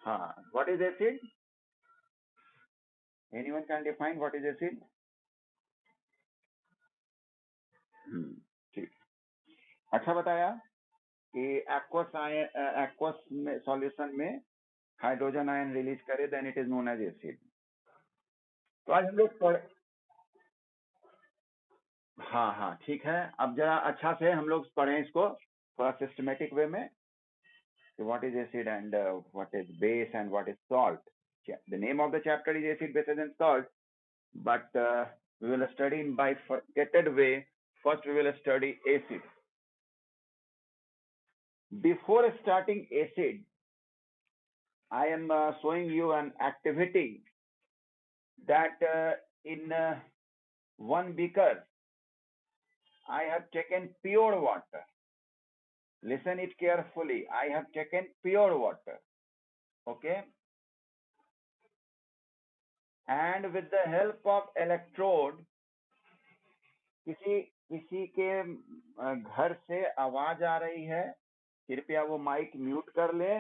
What is acid? Anyone can define what is acid? ठीक, अच्छा बताया कि एक्वस में सॉल्यूशन में हाइड्रोजन आयन रिलीज करे then it is known as acid. तो आज हम लोग हाँ ठीक है। अब जरा अच्छा से हम लोग पढ़ें इसको थोड़ा सिस्टमेटिक वे में, what is acid and what is base and what is salt. The name of the chapter is acid, bases and salt, but we will study in bifurcated way. First we will study acid. Before starting acid, I am showing you an activity that in one beaker I have taken pure water. Listen it carefully. I have taken pure water. Okay. And with the help of electrode, किसी के घर से आवाज आ रही है, कृपया वो mic mute कर ले।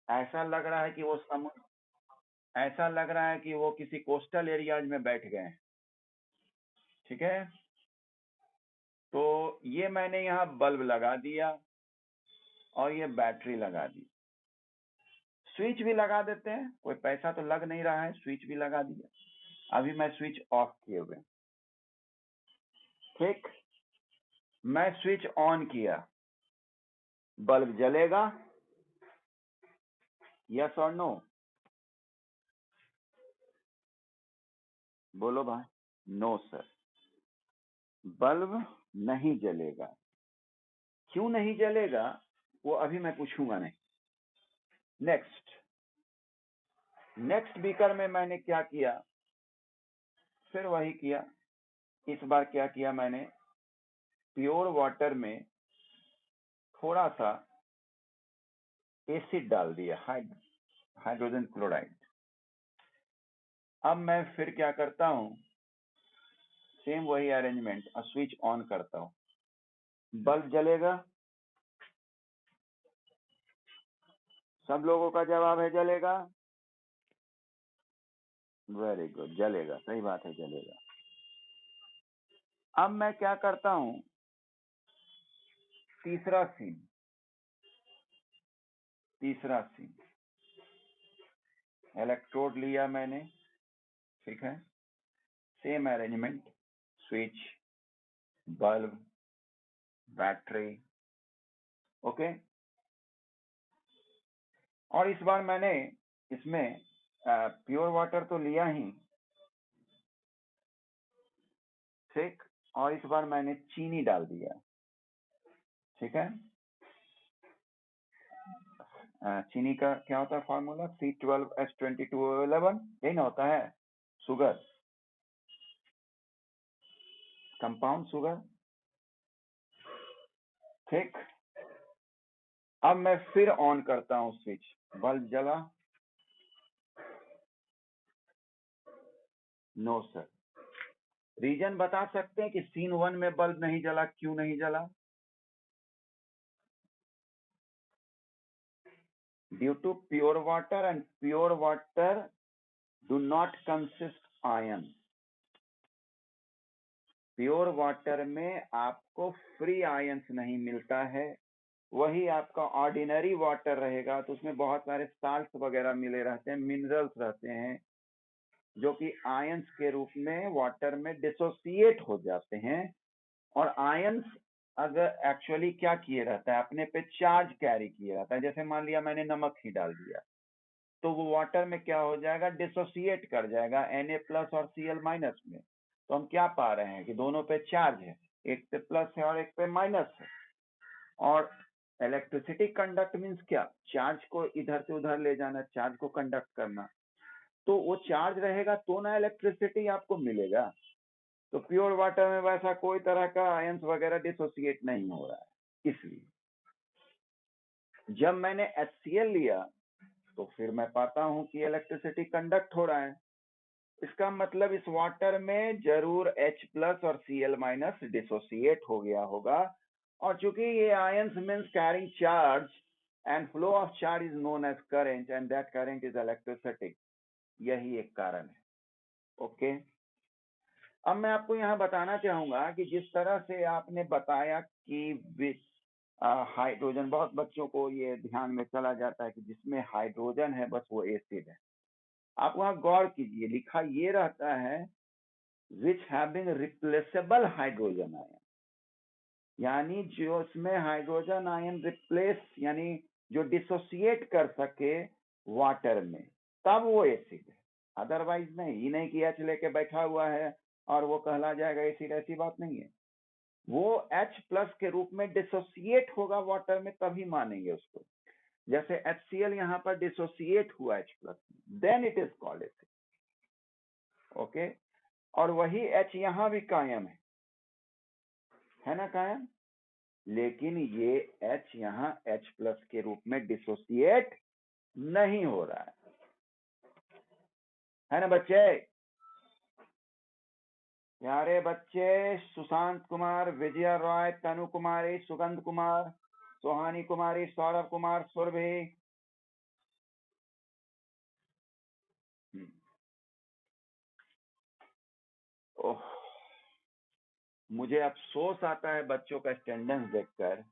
ऐसा लग रहा है कि वो किसी कोस्टल एरियाज में बैठ गए हैं। ठीक है, तो ये मैंने यहाँ बल्ब लगा दिया और ये बैटरी लगा दी। स्विच भी लगा देते हैं, कोई पैसा तो लग नहीं रहा है, स्विच भी लगा दिया। अभी मैं स्विच ऑफ किए हुए, ठीक, मैं स्विच ऑन किया, बल्ब जलेगा? यस और नो? बोलो भाई। नो सर, बल्ब नहीं जलेगा। क्यों नहीं जलेगा वो अभी मैं पूछूंगा नहीं। नेक्स्ट बीकर में मैंने क्या किया, फिर वही किया। इस बार क्या किया मैंने, प्योर वाटर में थोड़ा सा एसिड डाल दिया, हाइड्रोजन क्लोराइड। अब मैं फिर क्या करता हूं, सेम वही अरेंजमेंट, स्विच ऑन करता हूं, बल्ब जलेगा? सब लोगों का जवाब है जलेगा। वेरी गुड, जलेगा, सही बात है, जलेगा। अब मैं क्या करता हूं, तीसरा सीन, इलेक्ट्रोड लिया मैंने, ठीक है, same arrangement, switch, bulb, battery, okay. और इस बार मैंने इसमें प्योर वाटर तो लिया ही, ठीक, और इस बार मैंने चीनी डाल दिया, ठीक है। चीनी का क्या होता है फॉर्मूला, C12H22O11, यही ना होता है, शुगर, कंपाउंड शुगर, ठीक। अब मैं फिर ऑन करता हूं स्विच, बल्ब जला? No sir. रीजन बता सकते हैं कि सीन 1 में बल्ब नहीं जला, क्यों नहीं जला? Due to pure water, and pure water do not consist iron. Pure water में आपको फ्री आयंस नहीं मिलता है, वही आपका ऑर्डिनरी वाटर रहेगा तो उसमें बहुत सारे साल्ट वगैरह मिले रहते हैं, मिनरल्स रहते हैं, जो कि आयंस के रूप में वाटर में डिसोसिएट हो जाते हैं। और आयंस अगर एक्चुअली क्या किए रहता है, अपने पे चार्ज कैरी किए रहता है। जैसे मान लिया मैंने नमक ही डाल दिया, तो वो वाटर में क्या हो जाएगा, डिसोसिएट कर जाएगा Na+ और Cl- में। तो हम क्या पा रहे हैं कि दोनों पे चार्ज है, एक पे प्लस है और एक पे माइनस है। और इलेक्ट्रिसिटी कंडक्ट मीन्स क्या, चार्ज को इधर से उधर ले जाना, चार्ज को कंडक्ट करना। तो वो चार्ज रहेगा तो ना इलेक्ट्रिसिटी आपको मिलेगा। तो प्योर वाटर में वैसा कोई तरह का आयंस वगैरह डिसोसिएट नहीं हो रहा है। इसलिए जब मैंने HCl लिया तो फिर मैं पाता हूं कि इलेक्ट्रिसिटी कंडक्ट हो रहा है। इसका मतलब इस वाटर में जरूर H+ और Cl- डिसोसिएट हो गया होगा। और चूंकि ये ions means carrying charge, and flow of charge is known as current and that current is electricity. यही एक कारण है। ओके, अब मैं आपको यहाँ बताना चाहूंगा कि जिस तरह से आपने बताया कि हाइड्रोजन, बहुत बच्चों को ये ध्यान में चला जाता है कि जिसमें हाइड्रोजन है बस वो एसिड है। आप वहां गौर कीजिए, लिखा ये रहता है which having replaceable hydrogen ion, यानी जो इसमें हाइड्रोजन आयन रिप्लेस यानी जो डिसोसिएट कर सके वाटर में, तब वो एसिड है। अदरवाइज नहीं, ये नहीं कि एच लेके बैठा हुआ है और वो कहला जाएगा एसिड, ऐसी बात नहीं है। वो H प्लस के रूप में डिसोसिएट होगा वाटर में, तभी मानेंगे उसको। जैसे HCl यहाँ पर डिसोसिएट हुआ H plus, then it is called acid. Okay, और वही H यहाँ भी कायम है ना, कायम, लेकिन ये H यहाँ H प्लस के रूप में डिसोसिएट नहीं हो रहा है ना बच्चे? प्यारे बच्चे, सुशांत कुमार, विजया रॉय, तनु कुमारी, सुगंध कुमार, सोहानी कुमारी, सौरभ कुमार, सुरभि। ओह, मुझे अफसोस आता है बच्चों का अटेंडेंस देखकर,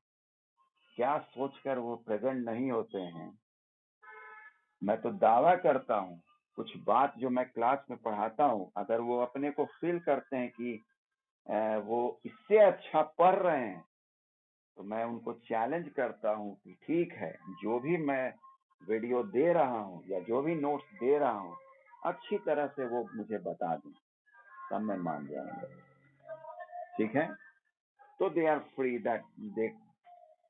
क्या सोचकर वो प्रेजेंट नहीं होते हैं। मैं तो दावा करता हूँ कुछ बात जो मैं क्लास में पढ़ाता हूँ, अगर वो अपने को फील करते हैं कि वो इससे अच्छा पढ़ रहे हैं, तो मैं उनको चैलेंज करता हूँ कि ठीक है, जो भी मैं वीडियो दे रहा हूँ या जो भी नोट्स दे रहा हूँ, अच्छी तरह से वो मुझे बता दें, तब मैं मान जाऊंगा। ठीक है, तो they are free that they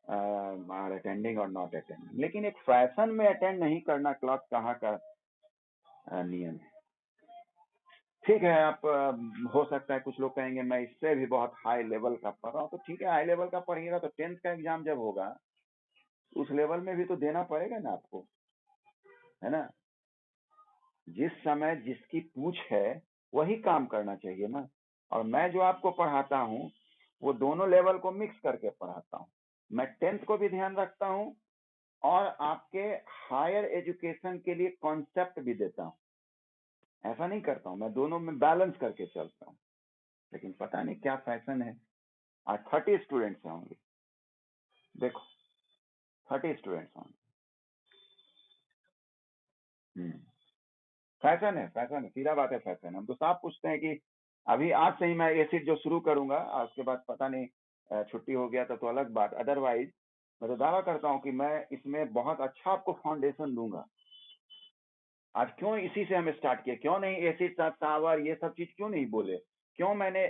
are attending और नॉट अटेंडिंग। लेकिन एक फैशन में अटेंड नहीं करना क्लास कहाँ का नियम है? ठीक है, आप हो सकता है कुछ लोग कहेंगे मैं इससे भी बहुत हाई लेवल का पढ़ रहा हूँ, तो ठीक है, हाई लेवल का पढ़िएगा तो 10th का एग्जाम जब होगा उस लेवल में भी तो देना पड़ेगा ना आपको, है ना? जिस समय जिसकी पूछ है वही काम करना चाहिए ना। और मैं जो आपको पढ़ाता हूँ वो दोनों लेवल को मिक्स करके पढ़ाता हूँ। मैं 10th को भी ध्यान रखता हूँ और आपके हायर एजुकेशन के लिए कॉन्सेप्ट भी देता हूँ। ऐसा नहीं करता हूँ, मैं दोनों में बैलेंस करके चलता हूँ। लेकिन पता नहीं क्या फैशन है, आज 30 स्टूडेंट्स होंगे, देखो 30 स्टूडेंट्स होंगे। फैशन है, फैशन है, सीधा बात है, फैशन। हम तो साफ पूछते हैं कि अभी आज से ही मैं एसिड जो शुरू करूंगा, आज के बाद पता नहीं छुट्टी हो गया तो अलग बात, अदरवाइज मैं तो दावा करता हूँ कि मैं इसमें बहुत अच्छा आपको फाउंडेशन दूंगा। आज क्यों इसी से हम स्टार्ट किए, क्यों नहीं एसिड टावर ये सब चीज क्यों नहीं बोले, क्यों मैंने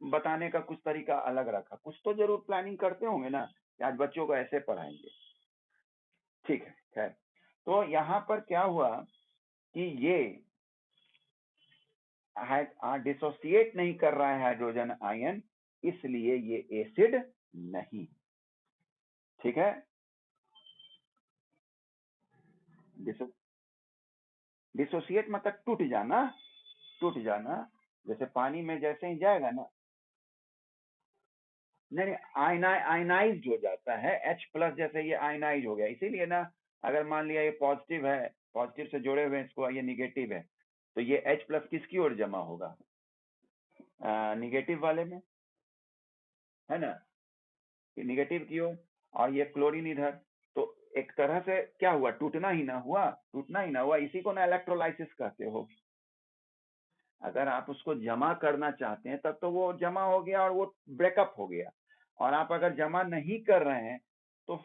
बताने का कुछ तरीका अलग रखा? कुछ तो जरूर प्लानिंग करते होंगे ना कि आज बच्चों को ऐसे पढ़ाएंगे। ठीक है, खैर, तो यहाँ पर क्या हुआ कि ये डिसोसिएट नहीं कर रहा है हाइड्रोजन आयन, इसलिए ये एसिड नहीं। ठीक है, डिसोसिएट मतलब टूट जाना, टूट जाना, जैसे पानी में जैसे ही जाएगा ना, नहीं आयनाइज हो जाता है, H प्लस जैसे ये आयनाइज हो गया, इसीलिए ना अगर मान लिया ये पॉजिटिव है, पॉजिटिव से जुड़े हुए इसको, ये निगेटिव है, तो ये H प्लस किसकी ओर जमा होगा? निगेटिव वाले में, है ना, निगेटिव की ओर, और ये क्लोरीन इधर। तो एक तरह से क्या हुआ, टूटना ही ना हुआ, टूटना ही ना हुआ, इसी को ना इलेक्ट्रोलाइसिस कहते हो। अगर आप उसको जमा करना चाहते हैं तब तो वो जमा हो गया और वो ब्रेकअप हो गया, और आप अगर जमा नहीं कर रहे हैं तो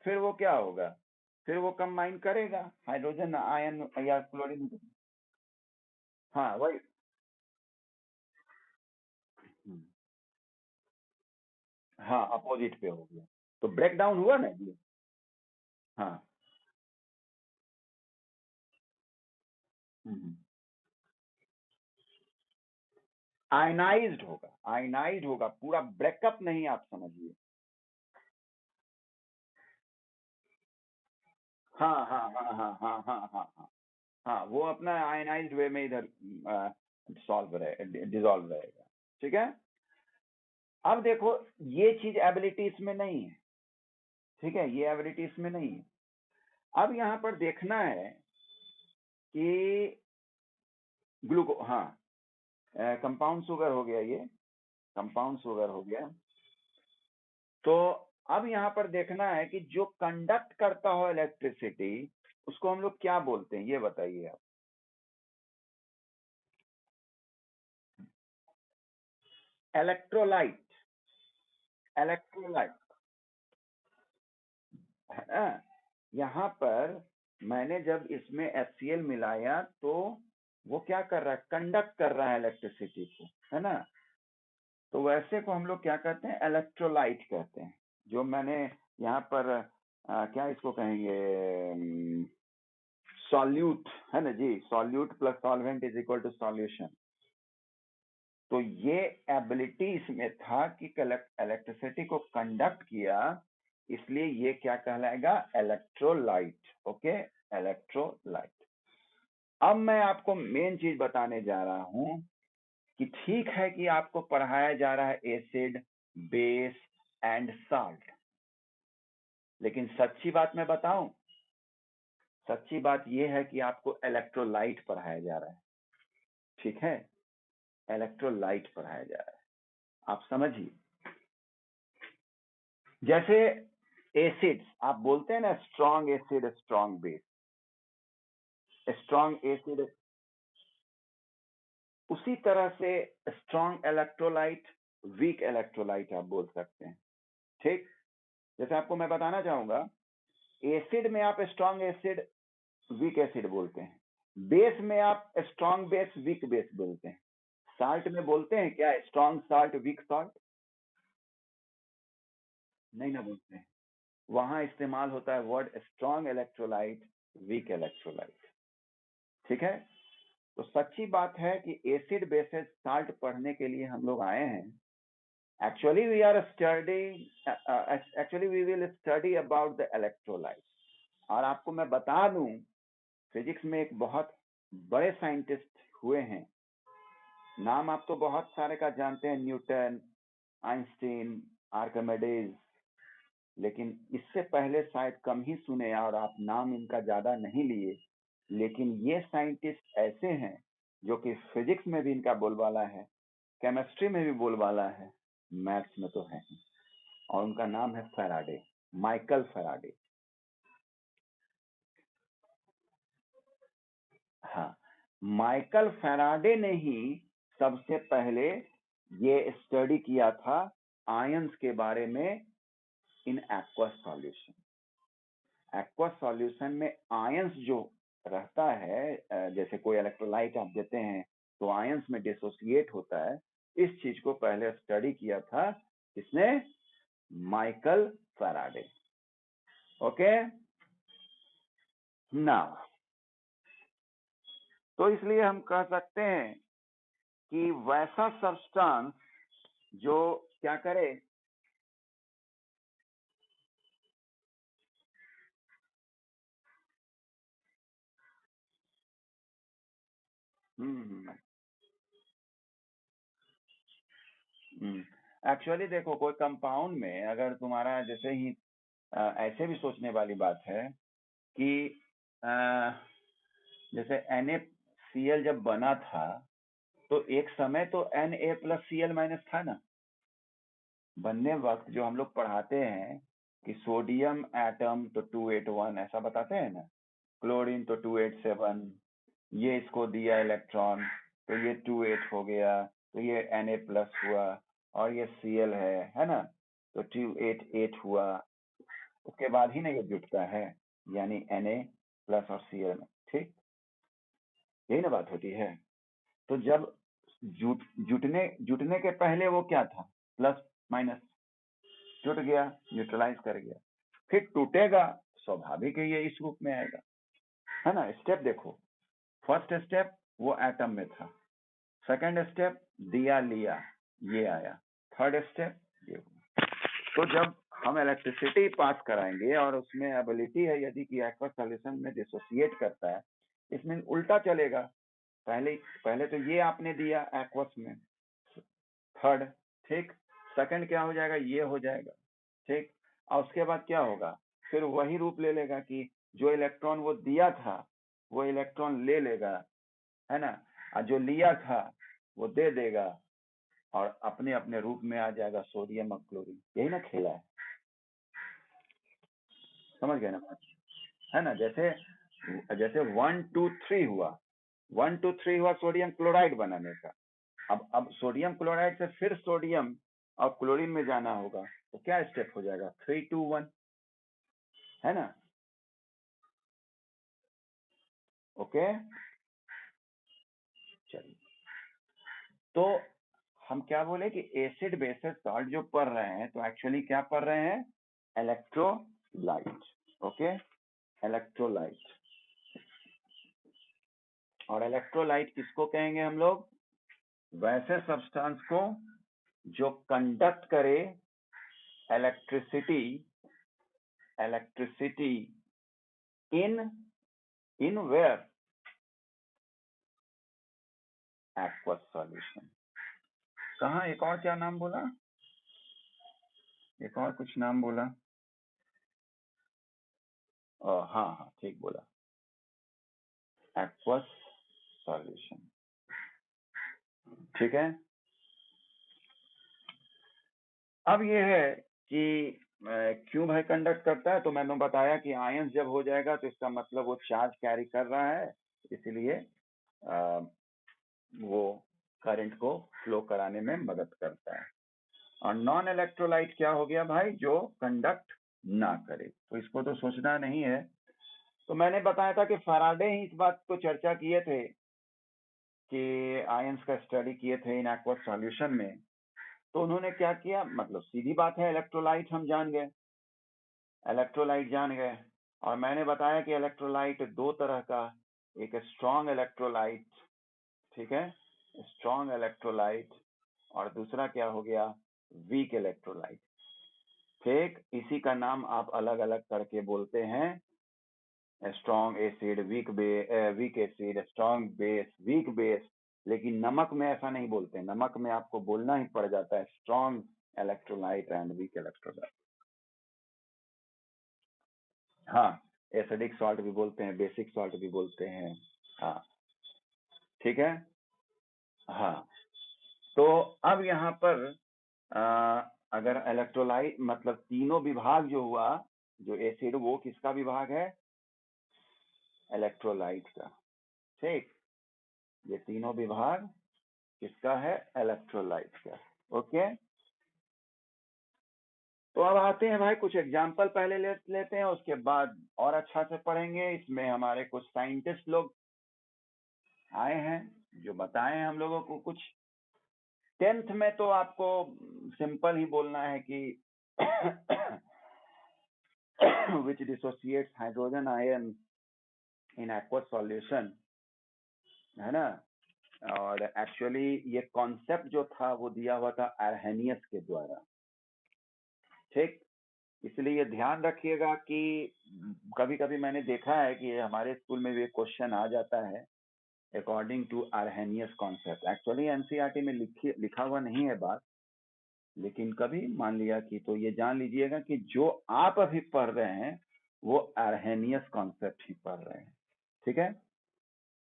फिर वो क्या होगा, फिर वो कंबाइन करेगा हाइड्रोजन आयन या क्लोरीन। हाँ वही, हाँ अपोजिट पे हो गया, तो ब्रेक डाउन हुआ ना ये। हाँ, आयनाइज्ड होगा, आयनाइज्ड होगा, पूरा ब्रेकअप नहीं, आप समझिए। हाँ हाँ हाँ हाँ हाँ हाँ हाँ हाँ, हाँ वो अपना आयनाइज्ड वे में इधर सॉल्व रहे, डिजोल्व रहेगा। ठीक है, अब देखो ये चीज एबिलिटी इसमें नहीं है, ठीक है, ये एबिलिटी इसमें नहीं है। अब यहाँ पर देखना है कि हाँ, कंपाउंड शुगर हो गया, ये कंपाउंड शुगर हो गया। तो अब यहाँ पर देखना है कि जो कंडक्ट करता हो इलेक्ट्रिसिटी उसको हम लोग क्या बोलते हैं, ये बताइए आप। इलेक्ट्रोलाइट, इलेक्ट्रोलाइट है ना। यहाँ पर मैंने जब इसमें HCl मिलाया तो वो क्या कर रहा है, कंडक्ट कर रहा है इलेक्ट्रिसिटी को, है ना। तो वैसे को हम लोग क्या कहते हैं, इलेक्ट्रोलाइट कहते हैं। जो मैंने यहाँ पर क्या इसको कहेंगे, सॉल्यूट है ना जी, solute plus solvent is equal to solution. तो ये एबिलिटी इसमें था कि इलेक्ट्रिसिटी को कंडक्ट किया, इसलिए ये क्या कहलाएगा, इलेक्ट्रोलाइट। Okay, electrolyte. अब मैं आपको मेन चीज बताने जा रहा हूं कि ठीक है कि आपको पढ़ाया जा रहा है एसिड, बेस एंड साल्ट, लेकिन सच्ची बात मैं बताऊं, सच्ची बात यह है कि आपको इलेक्ट्रोलाइट पढ़ाया जा रहा है। ठीक है, इलेक्ट्रोलाइट पढ़ाया जा रहा है, आप समझिए। जैसे एसिड्स आप बोलते हैं ना, strong acid, strong base, strong acid, उसी तरह से स्ट्रॉन्ग इलेक्ट्रोलाइट, वीक इलेक्ट्रोलाइट आप बोल सकते हैं। ठीक, जैसे आपको मैं बताना चाहूंगा, एसिड में आप स्ट्रॉन्ग एसिड, वीक एसिड बोलते हैं, बेस में आप स्ट्रॉन्ग बेस, वीक बेस बोलते हैं, साल्ट में बोलते हैं क्या, स्ट्रॉन्ग साल्ट, वीक साल्ट, नहीं ना बोलते हैं। वहां इस्तेमाल होता है word strong electrolyte, weak electrolyte. ठीक है, तो सच्ची बात है कि एसिड बेसिस साल्ट पढ़ने के लिए हम लोग आए हैं। Actually we are study actually we will study about the electrolyte. और आपको मैं बता दूं, फिजिक्स में एक बहुत बड़े साइंटिस्ट हुए हैं, नाम आप तो बहुत सारे का जानते हैं, न्यूटन, आइंस्टीन, आर्किमिडीज, लेकिन इससे पहले शायद कम ही सुने और आप नाम इनका ज्यादा नहीं लिए। लेकिन ये साइंटिस्ट ऐसे हैं जो कि फिजिक्स में भी इनका बोलबाला है, केमिस्ट्री में भी बोलबाला है, मैथ्स में तो है ही। और उनका नाम है फैराडे, माइकल फैराडे। हाँ, माइकल फैराडे ने ही सबसे पहले ये स्टडी किया था आयंस के बारे में in aqueous solution. Aqueous solution में आयंस जो रहता है, जैसे कोई इलेक्ट्रोलाइट आप देते हैं तो आयंस में डिसोसिएट होता है, इस चीज को पहले स्टडी किया था किसने, माइकल फैराडे। ओके ना, तो इसलिए हम कह सकते हैं कि वैसा सब्सटेंस जो क्या करे, एक्चुअली देखो, कोई कंपाउंड में अगर तुम्हारा जैसे ही ऐसे भी सोचने वाली बात है कि अ, जैसे NaCl जब बना था तो एक समय तो Na+Cl- था ना, बनने वक्त जो हम लोग पढ़ाते हैं कि सोडियम एटम तो 281 ऐसा बताते हैं ना, क्लोरीन तो 287, ये इसको दिया इलेक्ट्रॉन तो ये 28 हो गया, तो ये Na+ हुआ, और ये Cl है ना, तो 288 हुआ। उसके बाद ही ना ये जुटता है, यानी Na+ और Cl में। ठीक, यही ना बात होती है। तो जब जुटने जुटने के पहले वो क्या था, प्लस माइनस, जुट गया, न्यूट्रलाइज कर गया, फिर टूटेगा, स्वाभाविक है ये इस रूप में आएगा, है ना। स्टेप देखो, फर्स्ट स्टेप वो एटम में था, सेकंड स्टेप दिया लिया, ये आया, थर्ड स्टेप ये हुआ। तो जब हम इलेक्ट्रिसिटी पास कराएंगे और उसमें एबिलिटी है यदि कि एक्वस सॉल्यूशन में डिसोसिएट करता है, इसमें उल्टा चलेगा। पहले पहले तो ये आपने दिया एक्वस में, थर्ड, ठीक, सेकंड क्या हो जाएगा, ये हो जाएगा, ठीक। और उसके बाद क्या होगा, फिर वही रूप ले लेगा कि जो इलेक्ट्रॉन वो दिया था वो इलेक्ट्रॉन ले लेगा, है ना, और जो लिया था वो दे देगा और अपने अपने रूप में आ जाएगा सोडियम और क्लोरीन। यही ना खेला है, समझ गए ना बात? है ना, जैसे जैसे 1 2 3 हुआ, 1 2 3 हुआ सोडियम क्लोराइड बनाने का। अब सोडियम क्लोराइड से फिर सोडियम और क्लोरीन में जाना होगा, तो क्या स्टेप हो जाएगा, 3 2 1, है ना। ओके, चलिए, तो हम क्या बोले कि एसिड बेसिस सॉल्ट जो पढ़ रहे हैं, तो एक्चुअली क्या पढ़ रहे हैं, इलेक्ट्रोलाइट। Okay, electrolyte. और इलेक्ट्रोलाइट किसको कहेंगे हम लोग, वैसे सब्सटेंस को जो कंडक्ट करे electricity, electricity in where, aqueous solution. कहाँ, एक और क्या नाम बोला, एक और कुछ नाम बोला, हाँ हाँ ठीक बोला, एक्वस सॉल्यूशन, ठीक है। अब ये है कि क्यों भाई कंडक्ट करता है, तो मैंने बताया कि आयन जब हो जाएगा तो इसका मतलब वो चार्ज कैरी कर रहा है, इसलिए वो करंट को फ्लो कराने में मदद करता है। और नॉन इलेक्ट्रोलाइट क्या हो गया भाई, जो कंडक्ट ना करे, तो इसको तो सोचना नहीं है। तो मैंने बताया था कि फैराडे ही इस बात को चर्चा किए थे कि आयंस का स्टडी किए थे इन एक्वस सॉल्यूशन में। तो उन्होंने क्या किया, मतलब सीधी बात है, इलेक्ट्रोलाइट हम जान गए, इलेक्ट्रोलाइट जान गए। और मैंने बताया कि इलेक्ट्रोलाइट दो तरह का, एक स्ट्रॉन्ग इलेक्ट्रोलाइट, ठीक है, स्ट्रॉन्ग इलेक्ट्रोलाइट, और दूसरा क्या हो गया, वीक इलेक्ट्रोलाइट। ठीक, इसी का नाम आप अलग अलग करके बोलते हैं, strong acid, weak acid, strong base, weak base. लेकिन नमक में ऐसा नहीं बोलते, नमक में आपको बोलना ही पड़ जाता है strong electrolyte and weak electrolyte. हाँ, एसिडिक सॉल्ट भी बोलते हैं, बेसिक सॉल्ट भी बोलते हैं, हाँ, ठीक है। हाँ, तो अब यहाँ पर अगर इलेक्ट्रोलाइट मतलब तीनों विभाग जो हुआ, जो एसिड, वो किसका विभाग है, इलेक्ट्रोलाइट का। ठीक, ये तीनों विभाग किसका है, इलेक्ट्रोलाइट का। ओके, तो अब आते हैं भाई, कुछ एग्जांपल पहले लेते हैं, उसके बाद और अच्छा से पढ़ेंगे। इसमें हमारे कुछ साइंटिस्ट लोग आए हैं जो बताए हैं हम लोगों को कुछ। 10th में तो आपको सिंपल ही बोलना है कि which dissociates hydrogen ion in aqueous solution, है ना। और एक्चुअली ये कॉन्सेप्ट जो था वो दिया हुआ था अर्हेनियस के द्वारा। ठीक, इसलिए ध्यान रखिएगा कि कभी कभी मैंने देखा है कि हमारे स्कूल में भी क्वेश्चन आ जाता है according to Arrhenius concept. Actually NCERT में लिखा हुआ नहीं है बात, लेकिन कभी मान लिया कि, तो ये जान लीजिएगा कि जो आप अभी पढ़ रहे हैं वो अर्हेनियस कॉन्सेप्ट ही पढ़ रहे हैं, ठीक है।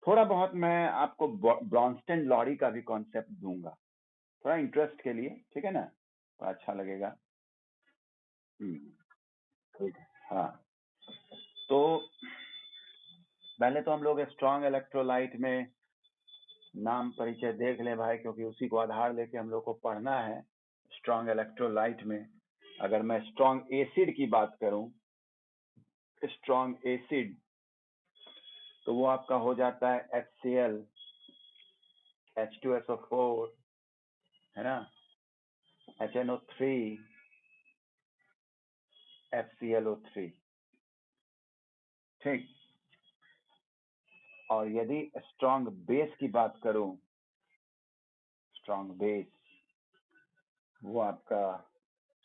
थोड़ा बहुत मैं आपको ब्रॉन्स्टन लॉरी का भी कॉन्सेप्ट दूंगा, थोड़ा इंटरेस्ट के लिए, ठीक है ना, तो अच्छा लगेगा। ठीक है, हाँ, तो पहले तो हम लोग स्ट्रॉन्ग इलेक्ट्रोलाइट में नाम परिचय देख लें भाई, क्योंकि उसी को आधार लेके हम लोग को पढ़ना है। स्ट्रॉन्ग इलेक्ट्रोलाइट में अगर मैं स्ट्रॉन्ग एसिड की बात करूं, स्ट्रॉन्ग एसिड, तो वो आपका हो जाता है HCl, H2SO4, है ना, HNO3, FClO3। ठीक, और यदि स्ट्रॉन्ग बेस की बात करूं, स्ट्रॉन्ग बेस वो आपका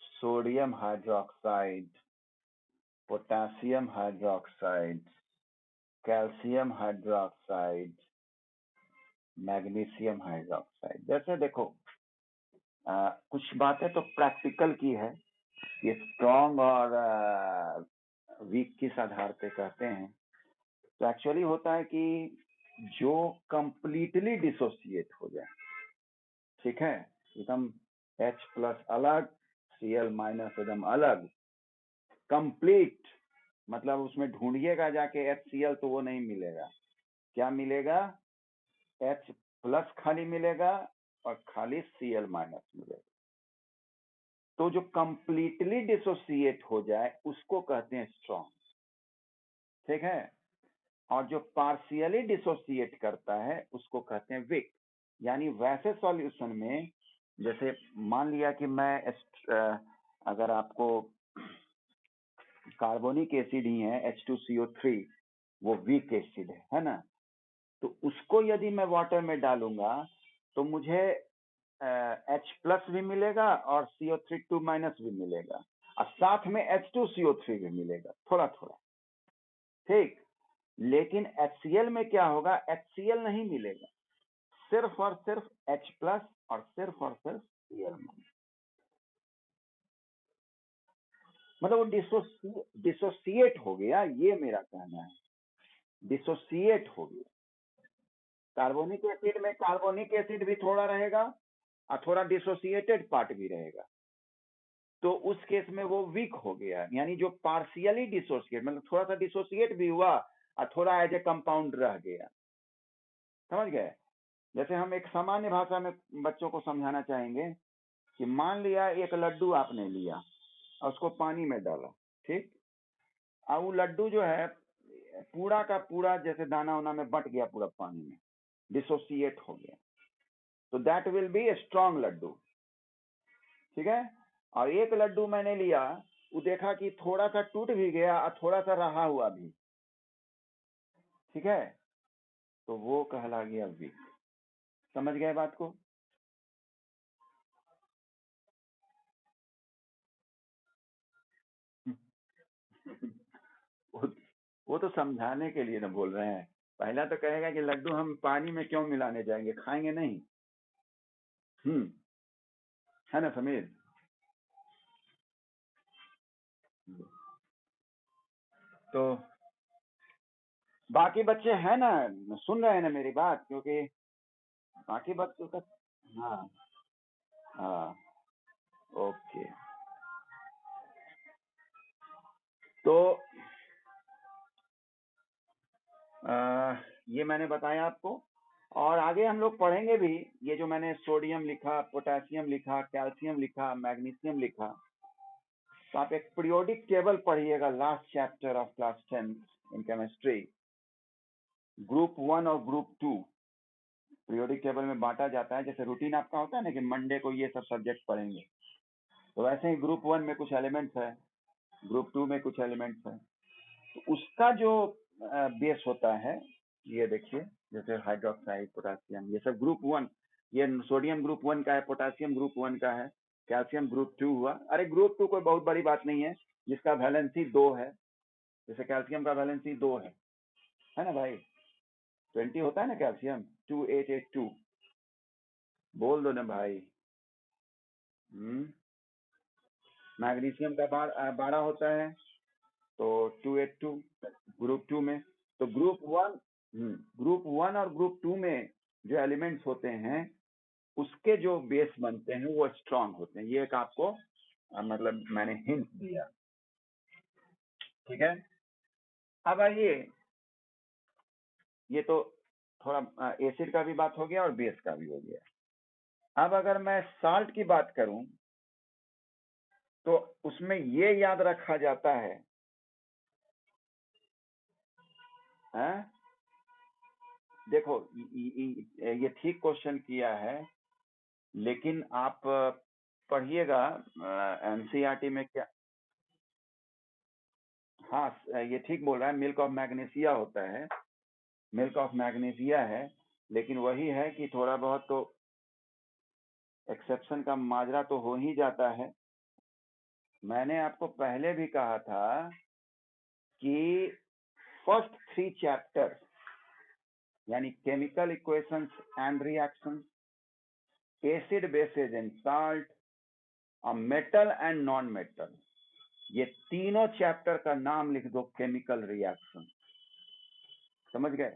sodium hydroxide, potassium hydroxide, calcium hydroxide, magnesium hydroxide. जैसे देखो कुछ बातें तो प्रैक्टिकल की है, ये स्ट्रॉन्ग और वीक किस आधार पे कहते हैं? तो एक्चुअली होता है कि जो कंप्लीटली डिसोसिएट हो जाए, ठीक है, एकदम H प्लस अलग, Cl माइनस एकदम अलग, कंप्लीट, मतलब उसमें ढूंढिएगा जाके HCl तो वो नहीं मिलेगा। क्या मिलेगा? H प्लस खाली मिलेगा और खाली Cl माइनस मिलेगा। तो जो कंप्लीटली डिसोसिएट हो जाए उसको कहते हैं स्ट्रॉन्ग, ठीक है। और जो पार्शियली डिसोसिएट करता है उसको कहते हैं वीक। यानी वैसे सॉल्यूशन में, जैसे मान लिया कि मैं अगर आपको कार्बोनिक एसिड ही है H2CO3, वो वीक एसिड है ना, तो उसको यदि मैं वाटर में डालूंगा तो मुझे H प्लस भी मिलेगा और CO3 2 माइनस भी मिलेगा और साथ में H2CO3 भी मिलेगा थोड़ा थोड़ा, ठीक। लेकिन HCl में क्या होगा? HCl नहीं मिलेगा, सिर्फ और सिर्फ H प्लस और सिर्फ Cl माइनस। मतलब वो डिसोसिएट हो गया, ये मेरा कहना है, डिसोसिएट हो गया। कार्बोनिक एसिड में कार्बोनिक एसिड भी थोड़ा रहेगा और थोड़ा डिसोसिएटेड पार्ट भी रहेगा, तो उस केस में वो वीक हो गया। यानी जो पार्शियली डिसोसिएट, मतलब थोड़ा सा डिसोसिएट भी हुआ और थोड़ा एज ए कंपाउंड रह गया, समझ गए? जैसे हम एक सामान्य भाषा में बच्चों को समझाना चाहेंगे कि मान लिया एक लड्डू आपने लिया और उसको पानी में डाला, ठीक, और वो लड्डू जो है पूरा का पूरा जैसे दाना उना में बट गया पूरा पानी में, डिसोसिएट हो गया, तो that will be a strong laddu, ठीक है। और एक लड्डू मैंने लिया, वो देखा कि थोड़ा सा टूट भी गया और थोड़ा सा रहा हुआ भी, ठीक है, तो वो कहला गया वीक। समझ गए बात को? वो वो तो समझाने के लिए ना बोल रहे हैं। पहला तो कहेगा कि लड्डू हम पानी में क्यों मिलाने जाएंगे, खाएंगे नहीं। है ना समीर? तो बाकी बच्चे हैं ना, सुन रहे हैं ना मेरी बात? क्योंकि बाकी बच्चों का, हाँ हाँ, ओके। तो ये मैंने बताया आपको, और आगे हम लोग पढ़ेंगे भी। ये जो मैंने सोडियम लिखा, पोटेशियम लिखा, कैल्शियम लिखा, मैग्नीशियम लिखा, तो आप एक पीरियोडिक टेबल पढ़िएगा, last chapter of class 10 in chemistry, group 1 और ग्रुप 2 पीरियोडिक टेबल में बांटा जाता है। जैसे रूटीन आपका होता है ना कि मंडे को ये सब सब्जेक्ट पढ़ेंगे, तो वैसे ही ग्रुप 1 में कुछ एलिमेंट्स है, ग्रुप 2 में कुछ एलिमेंट्स है, तो उसका जो बेस होता है, ये देखिए, जैसे हाइड्रोक्साइड, पोटासियम, ये सब ग्रुप 1। ये सोडियम ग्रुप 1 का है, पोटासियम ग्रुप 1 का है, कैल्शियम ग्रुप 2 हुआ। अरे ग्रुप 2 कोई बहुत बड़ी बात नहीं है, जिसका वैलेंसी 2 है। जैसे कैल्शियम का वैलेंसी 2 है ना भाई? 20 होता है ना कैल्शियम, 2882, बोल दो ना भाई। मैग्नीशियम का 12 होता है, तो 282 ग्रुप 2 में। तो ग्रुप 1 और ग्रुप 2 में जो एलिमेंट्स होते हैं, उसके जो बेस बनते हैं वो स्ट्रांग होते हैं। ये एक आपको मतलब मैंने हिंट दिया, ठीक है। अब आइए, ये तो थोड़ा एसिड का भी बात हो गया और बेस का भी हो गया। अब अगर मैं साल्ट की बात करूं, तो उसमें ये याद रखा जाता है, हैं? देखो, ये ठीक क्वेश्चन किया है, लेकिन आप पढ़िएगा एनसीईआरटी में क्या। हाँ, ये ठीक बोल रहा है, मिल्क ऑफ मैग्नीशिया होता है, मिल्क ऑफ मैग्नीशिया है, लेकिन वही है कि थोड़ा बहुत तो एक्सेप्शन का माजरा तो हो ही जाता है। मैंने आपको पहले भी कहा था कि फर्स्ट 3 चैप्टर, यानी chemical equations and reactions, acid bases and salt, metal and non metal, ये तीनों चैप्टर का नाम लिख दो केमिकल रिएक्शन। समझ गए?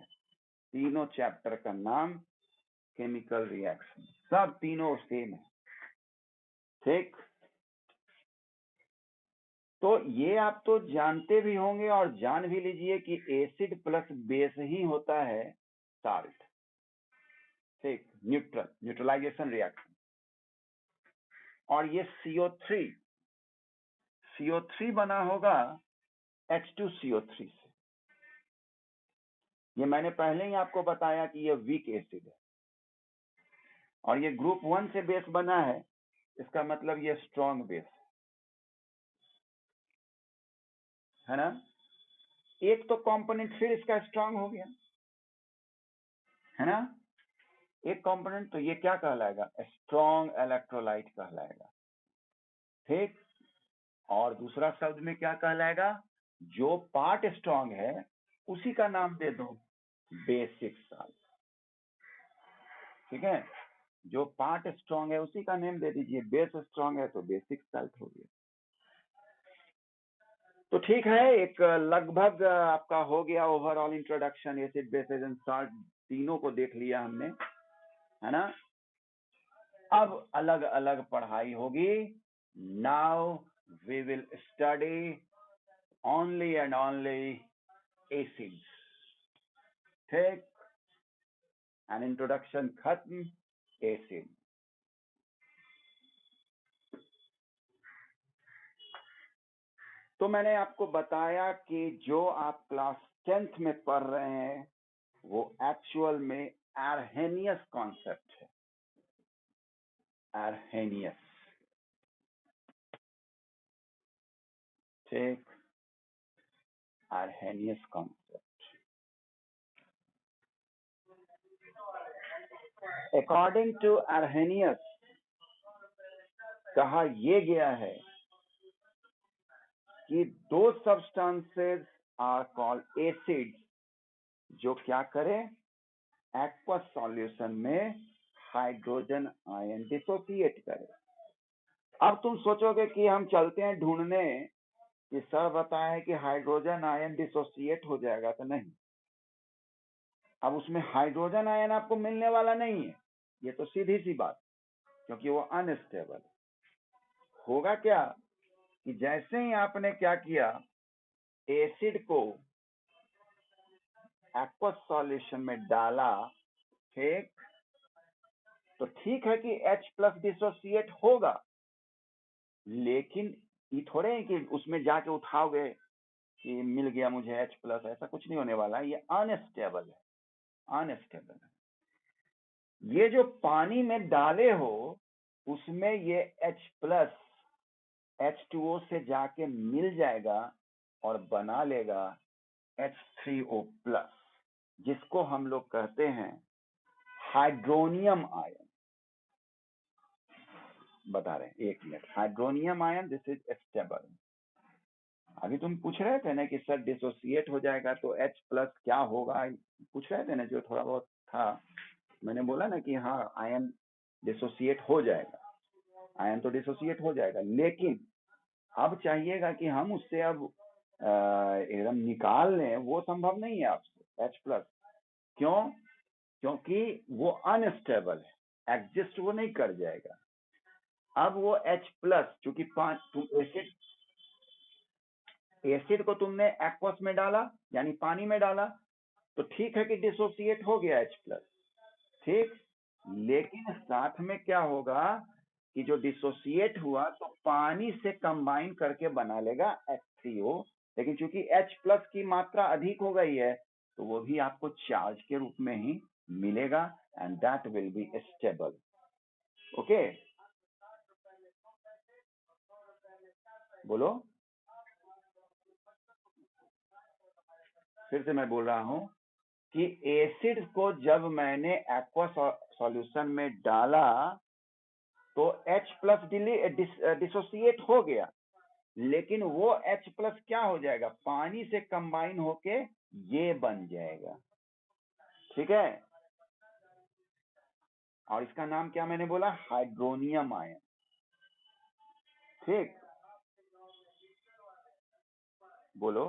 तीनों चैप्टर का नाम केमिकल रिएक्शन, सब तीनों सेम है। ठीक, तो ये आप तो जानते भी होंगे और जान भी लीजिए कि एसिड प्लस बेस ही होता है साल्ट। ठीक, न्यूट्रलाइजेशन रिएक्शन। और ये CO3 बना होगा H2CO3 से। ये मैंने पहले ही आपको बताया कि ये वीक एसिड है, और ये ग्रुप 1 से बेस बना है, इसका मतलब ये स्ट्रॉन्ग बेस है ना। एक तो कंपोनेंट फिर इसका स्ट्रॉन्ग हो गया है ना, एक कंपोनेंट, तो ये क्या कहलाएगा? स्ट्रॉन्ग इलेक्ट्रोलाइट कहलाएगा। ठीक, और दूसरा शब्द में क्या कहलाएगा? जो पार्ट स्ट्रॉन्ग है उसी का नाम दे दो बेसिक साल्ट। ठीक है, जो पार्ट स्ट्रॉन्ग है उसी का नेम दे दीजिए, बेस स्ट्रॉन्ग है तो बेसिक साल्ट हो गया। तो ठीक है, एक लगभग आपका हो गया overall introduction, acid bases and salt तीनों को देख लिया हमने, है ना। अब अलग अलग पढ़ाई होगी। Now we will study only and only acids. ठीक, एन इंट्रोडक्शन खत्म, एसिड। तो मैंने आपको बताया कि जो आप क्लास 10th में पढ़ रहे हैं वो एक्चुअल में आर्हेनियस कॉन्सेप्ट है। आर्हेनियस, ठीक, Arrhenius concept. According to Arrhenius कहा यह गया है कि दो सब्सटेंसेस आर कॉल्ड एसिड्स जो क्या करें, एक्वस सॉल्यूशन में हाइड्रोजन आयन डिसोसिएट करे। अब तुम सोचोगे कि हम चलते हैं ढूंढने कि सर बताया है कि हाइड्रोजन आयन डिसोसिएट हो जाएगा, तो नहीं, अब उसमें हाइड्रोजन आयन आपको मिलने वाला नहीं है, ये तो सीधी सी बात, क्योंकि वो अनस्टेबल होगा। क्या कि जैसे ही आपने क्या किया, एसिड को एक्वस सॉल्यूशन में डाला, ठीक, तो ठीक है कि H प्लस डिसोसिएट होगा, लेकिन ये थोड़े है कि उसमें जाके उठाओगे कि मिल गया मुझे H प्लस, ऐसा कुछ नहीं होने वाला है, ये अनस्टेबल है, अनस्टेबल है। ये जो पानी में डाले हो उसमें ये H प्लस H2O से जाके मिल जाएगा और बना लेगा H3O प्लस, जिसको हम लोग कहते हैं हाइड्रोनियम आयन। बता रहे हैं, एक minute, hydronium ion, this is stable. अभी तुम पूछ रहे थे ना कि सर डिसोसिएट हो जाएगा तो H प्लस क्या होगा, पूछ रहे थे ना, जो थोड़ा बहुत था, मैंने बोला ना कि हाँ आयन डिसोसिएट हो जाएगा, आयन तो डिसोसिएट हो जाएगा, लेकिन अब चाहिएगा कि हम उससे अब एकदम निकाल लें, वो संभव नहीं है आपसे H प्लस। क्यों? क्योंकि वो अनस्टेबल है, एग्जिस्ट वो नहीं कर जाएगा। अब वो H प्लस, चूंकि तुम एसिड को तुमने एक्वस में डाला यानी पानी में डाला, तो ठीक है कि डिसोसिएट हो गया H प्लस, ठीक, लेकिन साथ में क्या होगा कि जो डिसोसिएट हुआ तो पानी से कंबाइन करके बना लेगा H3O, लेकिन चूंकि H प्लस की मात्रा अधिक हो गई है तो वो भी आपको चार्ज के रूप में ही मिलेगा, and that will be stable. Okay, बोलो, फिर से मैं बोल रहा हूं कि एसिड को जब मैंने एक्वा सॉल्यूशन में डाला तो H प्लस डिसोसिएट हो गया, लेकिन वो H प्लस क्या हो जाएगा, पानी से कंबाइन होके ये बन जाएगा। ठीक है, और इसका नाम क्या मैंने बोला, हाइड्रोनियम आयन। ठीक? बोलो।